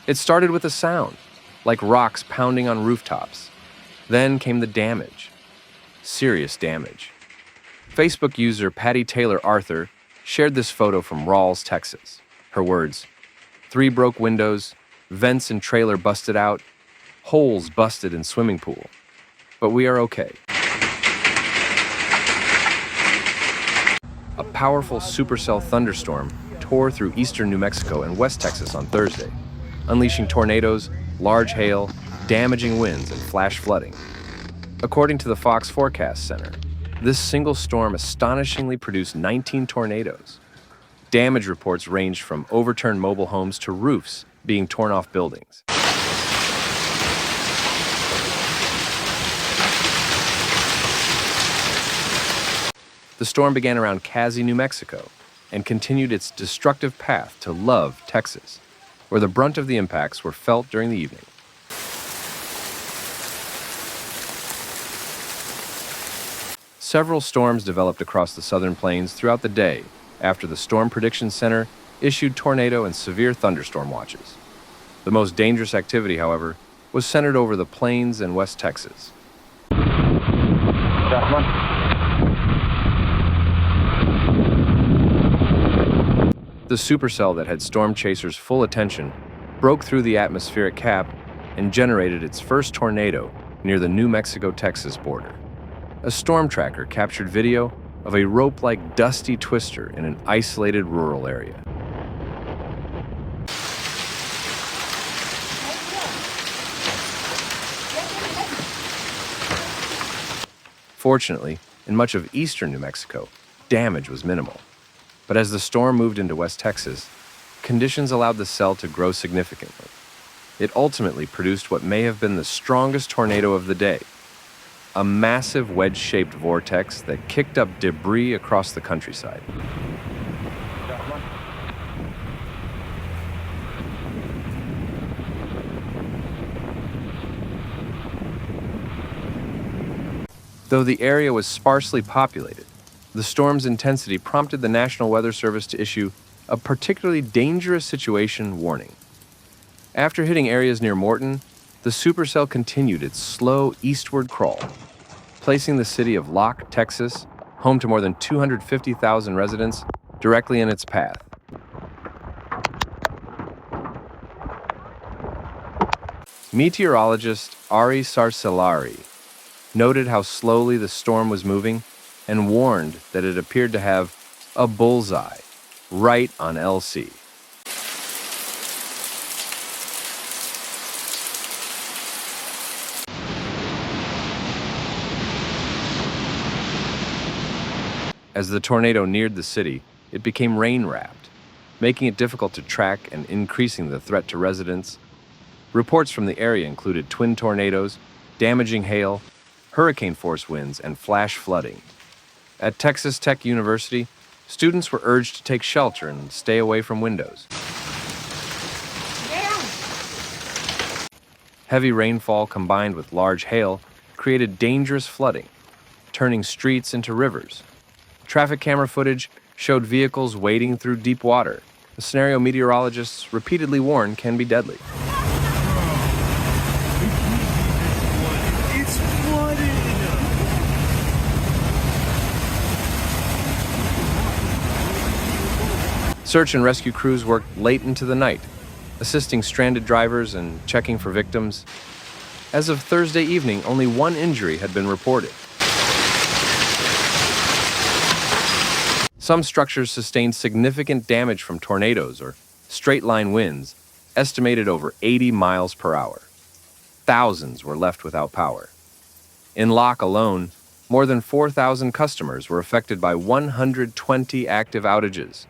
It started with a sound, like rocks pounding on rooftops. Then came the damage. Serious damage. Facebook user Patty Taylor Arthur shared this photo from Rawls, Texas. Her words: 3 broke windows, vents and trailer busted out, holes busted in swimming pool. But we are okay. A powerful supercell thunderstorm tore through eastern New Mexico and West Texas on Thursday, unleashing tornadoes, large hail, damaging winds, and flash flooding. According to the Fox Forecast Center, this single storm astonishingly produced 19 tornadoes. Damage reports ranged from overturned mobile homes to roofs being torn off buildings. The storm began around Casey, New Mexico, and continued its destructive path to Love, Texas, where the brunt of the impacts were felt during the evening. Several storms developed across the southern plains throughout the day after the Storm Prediction Center issued tornado and severe thunderstorm watches. The most dangerous activity, however, was centered over the plains and West Texas. The supercell that had storm chasers' full attention broke through the atmospheric cap and generated its first tornado near the New Mexico-Texas border. A storm tracker captured video of a rope-like dusty twister in an isolated rural area. Fortunately, in much of eastern New Mexico, damage was minimal. But as the storm moved into West Texas, conditions allowed the cell to grow significantly. It ultimately produced what may have been the strongest tornado of the day, a massive wedge-shaped vortex that kicked up debris across the countryside. Though the area was sparsely populated, the storm's intensity prompted the National Weather Service to issue a particularly dangerous situation warning. After hitting areas near Morton, the supercell continued its slow eastward crawl, placing the city of Locke, Texas, home to more than 250,000 residents, directly in its path. Meteorologist Ari Sarcelari noted how slowly the storm was moving and warned that it appeared to have a bullseye right on LC. As the tornado neared the city, it became rain-wrapped, making it difficult to track and increasing the threat to residents. Reports from the area included twin tornadoes, damaging hail, hurricane-force winds, and flash flooding. At Texas Tech University, students were urged to take shelter and stay away from windows. Heavy rainfall combined with large hail created dangerous flooding, turning streets into rivers. Traffic camera footage showed vehicles wading through deep water, a scenario meteorologists repeatedly warn can be deadly. It's flooded! Search and rescue crews worked late into the night, assisting stranded drivers and checking for victims. As of Thursday evening, only one injury had been reported. Some structures sustained significant damage from tornadoes or straight-line winds, estimated over 80 miles per hour. Thousands were left without power. In Locke alone, more than 4,000 customers were affected by 120 active outages.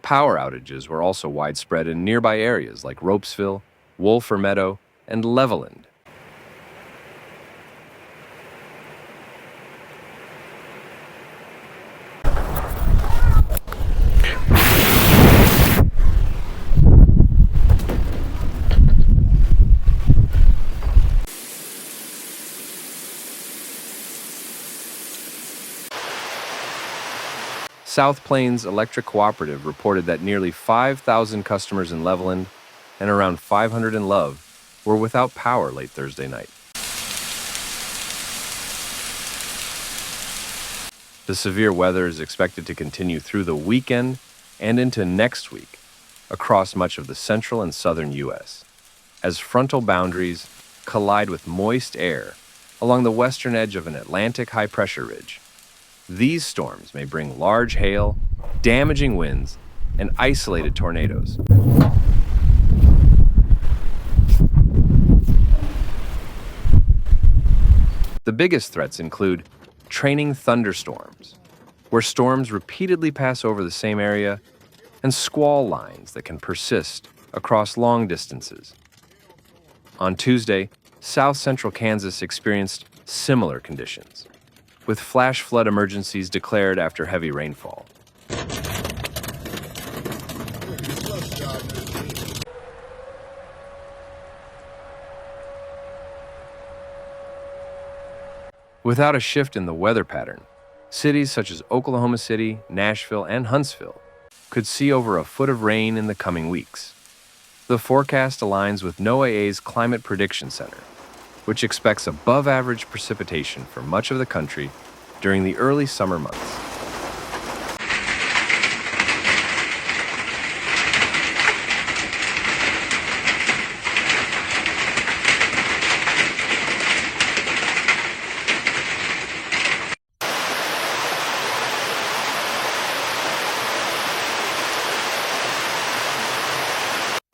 Power outages were also widespread in nearby areas like Ropesville, Wolfer Meadow, and Leveland. South Plains Electric Cooperative reported that nearly 5,000 customers in Leveland and around 500 in Love were without power late Thursday night. The severe weather is expected to continue through the weekend and into next week across much of the central and southern U.S. as frontal boundaries collide with moist air along the western edge of an Atlantic high-pressure ridge. These storms may bring large hail, damaging winds, and isolated tornadoes. The biggest threats include training thunderstorms, where storms repeatedly pass over the same area, and squall lines that can persist across long distances. On Tuesday, south central Kansas experienced similar conditions, with flash flood emergencies declared after heavy rainfall. Without a shift in the weather pattern, cities such as Oklahoma City, Nashville, and Huntsville could see over a foot of rain in the coming weeks. The forecast aligns with NOAA's Climate Prediction Center, which expects above-average precipitation for much of the country during the early summer months.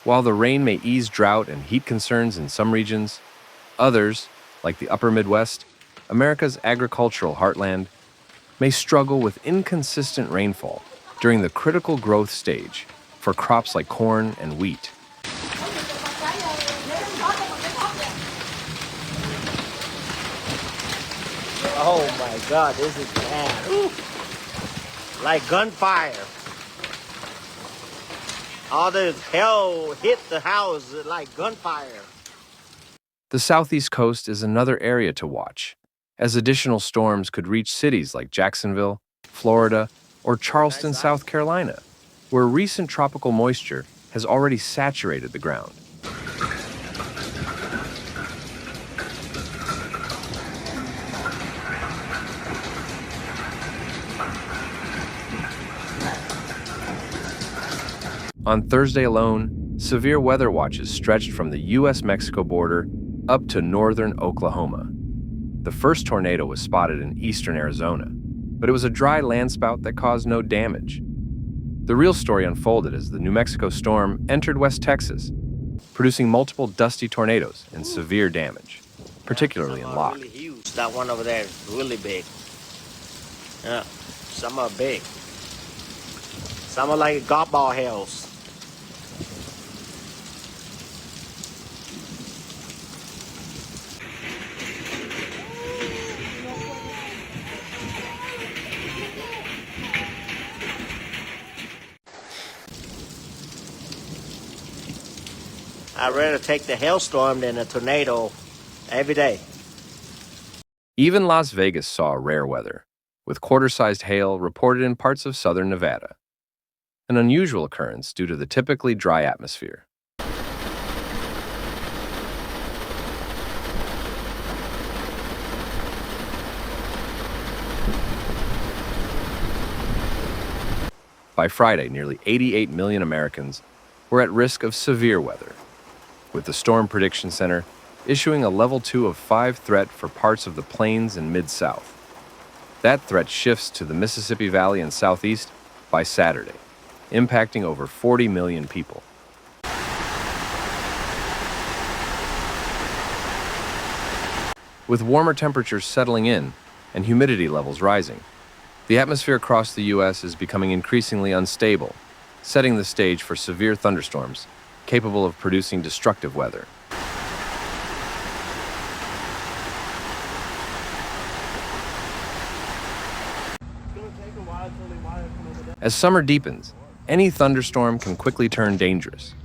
While the rain may ease drought and heat concerns in some regions, others, like the upper Midwest, America's agricultural heartland, may struggle with inconsistent rainfall during the critical growth stage for crops like corn and wheat. Oh my God, this is bad. Ooh. Like gunfire. All this hell hit the house like gunfire. The southeast coast is another area to watch, as additional storms could reach cities like Jacksonville, Florida, or Charleston, South Carolina, where recent tropical moisture has already saturated the ground. On Thursday alone, severe weather watches stretched from the U.S.-Mexico border up to northern Oklahoma. The first tornado was spotted in eastern Arizona, but it was a dry landspout that caused no damage. The real story unfolded as the New Mexico storm entered West Texas, producing multiple dusty tornadoes and severe damage, particularly in Locke. Really huge. That one over there is really big. Yeah, some are big. Some are like golf ball hails. I'd rather take the hailstorm than a tornado every day. Even Las Vegas saw rare weather, with quarter-sized hail reported in parts of southern Nevada, an unusual occurrence due to the typically dry atmosphere. By Friday, nearly 88 million Americans were at risk of severe weather, with the Storm Prediction Center issuing a level 2 of 5 threat for parts of the plains and mid-south. That threat shifts to the Mississippi Valley and southeast by Saturday, impacting over 40 million people. With warmer temperatures settling in and humidity levels rising, the atmosphere across the U.S. is becoming increasingly unstable, setting the stage for severe thunderstorms capable of producing destructive weather. As summer deepens, any thunderstorm can quickly turn dangerous,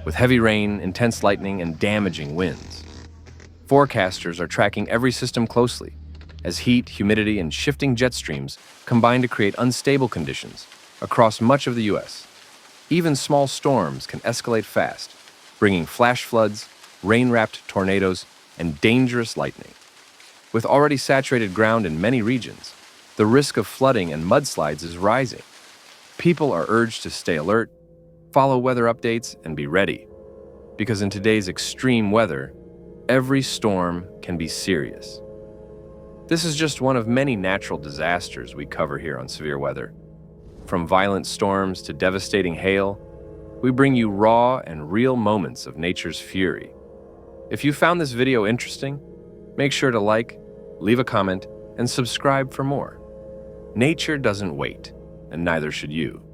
with heavy rain, intense lightning, and damaging winds. Forecasters are tracking every system closely, as heat, humidity, and shifting jet streams combine to create unstable conditions across much of the U.S. Even small storms can escalate fast, bringing flash floods, rain-wrapped tornadoes, and dangerous lightning. With already saturated ground in many regions, the risk of flooding and mudslides is rising. People are urged to stay alert, follow weather updates, and be ready. Because in today's extreme weather, every storm can be serious. This is just one of many natural disasters we cover here on Severe Weather. From violent storms to devastating hail, we bring you raw and real moments of nature's fury. If you found this video interesting, make sure to like, leave a comment, and subscribe for more. Nature doesn't wait, and neither should you.